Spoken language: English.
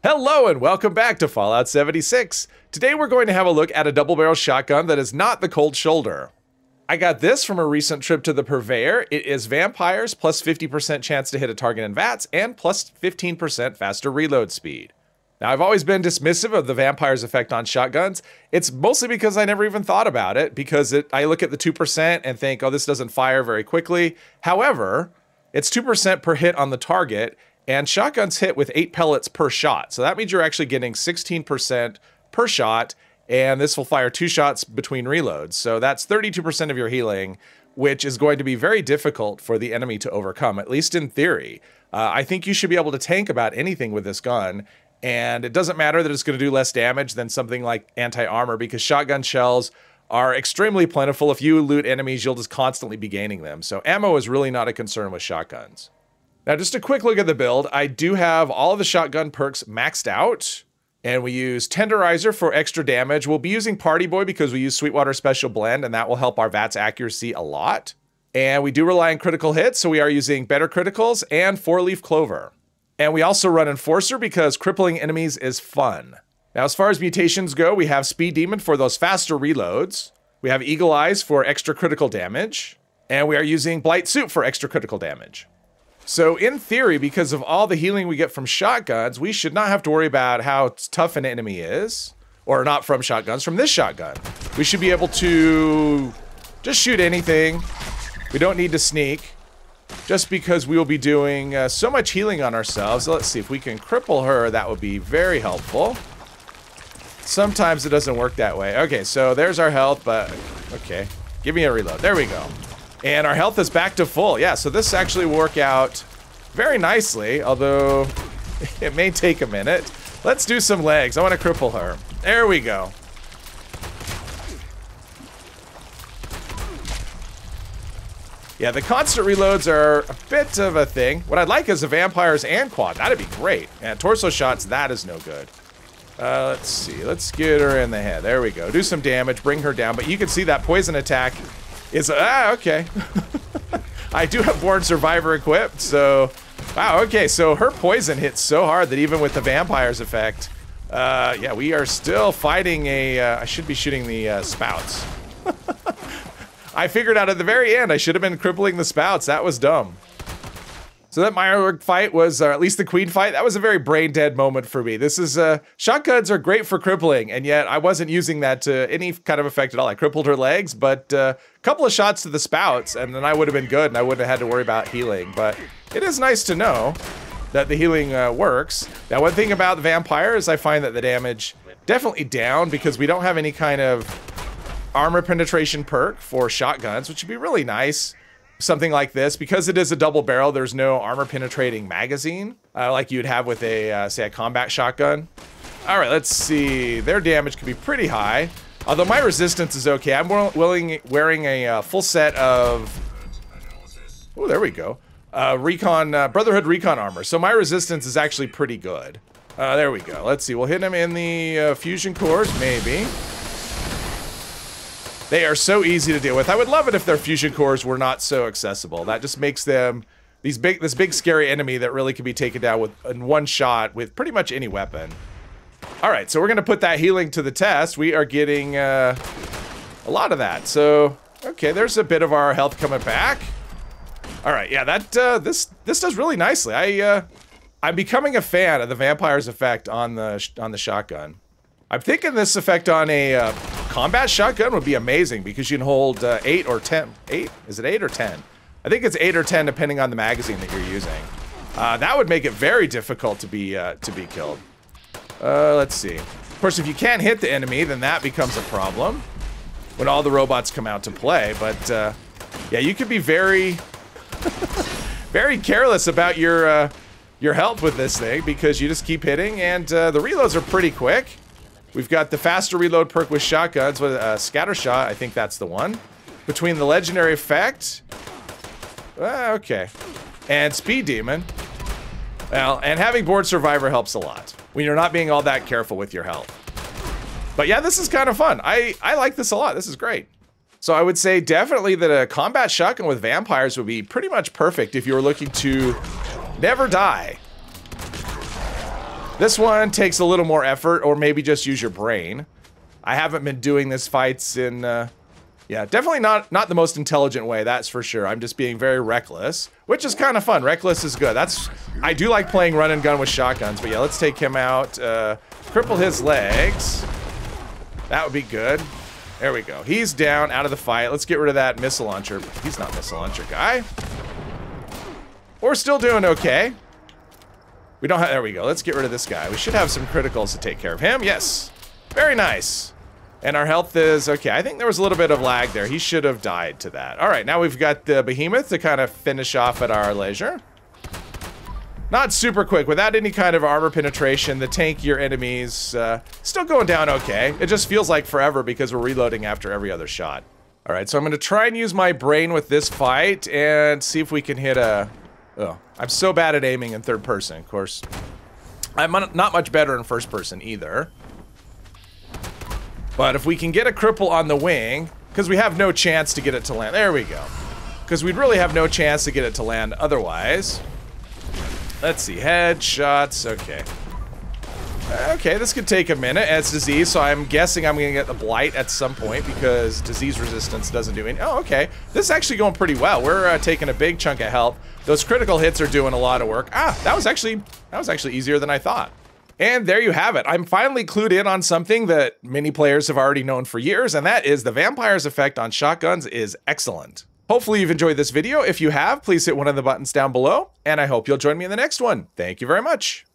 Hello and welcome back to Fallout 76. Today we're going to have a look at a double-barrel shotgun that is not the cold shoulder. I got this from a recent trip to the Purveyor. It is vampires plus 50% chance to hit a target in VATS and plus 15% faster reload speed. Now I've always been dismissive of the vampire's effect on shotguns. It's mostly because I never even thought about it, because I look at the 2% and think, oh, this doesn't fire very quickly. However, it's 2% per hit on the target, and shotguns hit with 8 pellets per shot. So that means you're actually getting 16% per shot, and this will fire 2 shots between reloads. So that's 32% of your healing, which is going to be very difficult for the enemy to overcome, at least in theory. I think you should be able to tank about anything with this gun, and it doesn't matter that it's going to do less damage than something like anti-armor, because shotgun shells are extremely plentiful. If you loot enemies, you'll just constantly be gaining them. So ammo is really not a concern with shotguns. Now, just a quick look at the build. I do have all of the shotgun perks maxed out, and we use Tenderizer for extra damage. We'll be using Party Boy because we use Sweetwater Special Blend, and that will help our VATS accuracy a lot. And we do rely on critical hits, so we are using better criticals and 4-leaf clover. And we also run Enforcer because crippling enemies is fun. Now, as far as mutations go, we have Speed Demon for those faster reloads. We have Eagle Eyes for extra critical damage. And we are using Blight Suit for extra critical damage. So in theory, because of all the healing we get from shotguns, we should not have to worry about how tough an enemy is. Or not from shotguns, from this shotgun. We should be able to just shoot anything. We don't need to sneak. Just because we will be doing so much healing on ourselves. Let's see if we can cripple her. That would be very helpful. Sometimes it doesn't work that way. Okay, so there's our health, but okay. Give me a reload. There we go. And our health is back to full. Yeah, so this actually will work out very nicely, although it may take a minute. Let's do some legs. I want to cripple her. There we go. Yeah, the constant reloads are a bit of a thing. What I'd like is a vampires and quad. That'd be great. And torso shots, that is no good. Let's see. Let's get her in the head. There we go. Do some damage. Bring her down. But you can see that poison attack is... okay. I do have Born Survivor equipped, so... Wow, okay. So her poison hits so hard that even with the vampires effect... yeah, we are still fighting a... I should be shooting the spouts. I figured out at the very end I should have been crippling the spouts. That was dumb. So that Meyerwerk fight was, or at least the Queen fight, that was a very brain-dead moment for me. This is, shotguns are great for crippling, and yet I wasn't using that to any kind of effect at all. I crippled her legs, but a couple of shots to the spouts, and then I would have been good, and I wouldn't have had to worry about healing. But it is nice to know that the healing works. Now, one thing about the vampires, I find that the damage definitely down, because we don't have any kind of armor penetration perk for shotguns, which would be really nice. Something like this, because it is a double barrel, there's no armor penetrating magazine like you'd have with a say a combat shotgun. All right, let's see. Their damage could be pretty high, although my resistance is okay. I'm wearing a full set of... Oh, there we go. Brotherhood Recon armor. So my resistance is actually pretty good. There we go. Let's see. We'll hit him in the fusion cores, maybe. They are so easy to deal with. I would love it if their fusion cores were not so accessible. That just makes them this big scary enemy that really can be taken down in one shot with pretty much any weapon. All right, so we're gonna put that healing to the test. We are getting a lot of that. So okay, there's a bit of our health coming back. All right, yeah, that this does really nicely. I'm becoming a fan of the vampire's effect on the shotgun. I'm thinking this effect on a combat shotgun would be amazing, because you can hold 8 or 10. 8? Is it 8 or 10? I think it's 8 or 10 depending on the magazine that you're using. That would make it very difficult to be killed. Let's see. Of course, if you can't hit the enemy, then that becomes a problem when all the robots come out to play. But yeah, you could be very, very careless about your health with this thing, because you just keep hitting, and the reloads are pretty quick. We've got the faster reload perk with shotguns with scatter shot. I think that's the one. Between the legendary effect, okay, and Speed Demon. Well, and having Born Survivor helps a lot when you're not being all that careful with your health. But yeah, this is kind of fun. I like this a lot. This is great. So I would say definitely that a combat shotgun with vampires would be pretty much perfect if you were looking to never die. This one takes a little more effort, or maybe just use your brain. I haven't been doing this fights in, yeah, definitely not the most intelligent way, that's for sure. I'm just being very reckless, which is kind of fun. Reckless is good. I do like playing run and gun with shotguns, but yeah, let's take him out, cripple his legs. That would be good. There we go. He's down, out of the fight. Let's get rid of that missile launcher. He's not missile launcher guy. We're still doing okay. We don't have, there we go. Let's get rid of this guy. We should have some criticals to take care of him. Yes. Very nice. And our health is okay. I think there was a little bit of lag there. He should have died to that. All right, now we've got the behemoth to kind of finish off at our leisure. Not super quick. Without any kind of armor penetration, the tankier enemies still going down okay. It just feels like forever because we're reloading after every other shot. All right, so I'm going to try and use my brain with this fight and see if we can hit a... Oh, I'm so bad at aiming in third person, of course. I'm not much better in first person either. But if we can get a cripple on the wing, because we have no chance to get it to land. There we go. Because we'd really have no chance to get it to land otherwise. Let's see, headshots, okay. Okay, this could take a minute. It's disease, so I'm guessing I'm gonna get the blight at some point because disease resistance doesn't do any. Oh, okay. This is actually going pretty well. We're taking a big chunk of health. Those critical hits are doing a lot of work. Ah, that was actually easier than I thought. And there you have it. I'm finally clued in on something that many players have already known for years, and that is the vampire's effect on shotguns is excellent. Hopefully you've enjoyed this video. If you have, please hit one of the buttons down below, and I hope you'll join me in the next one. Thank you very much.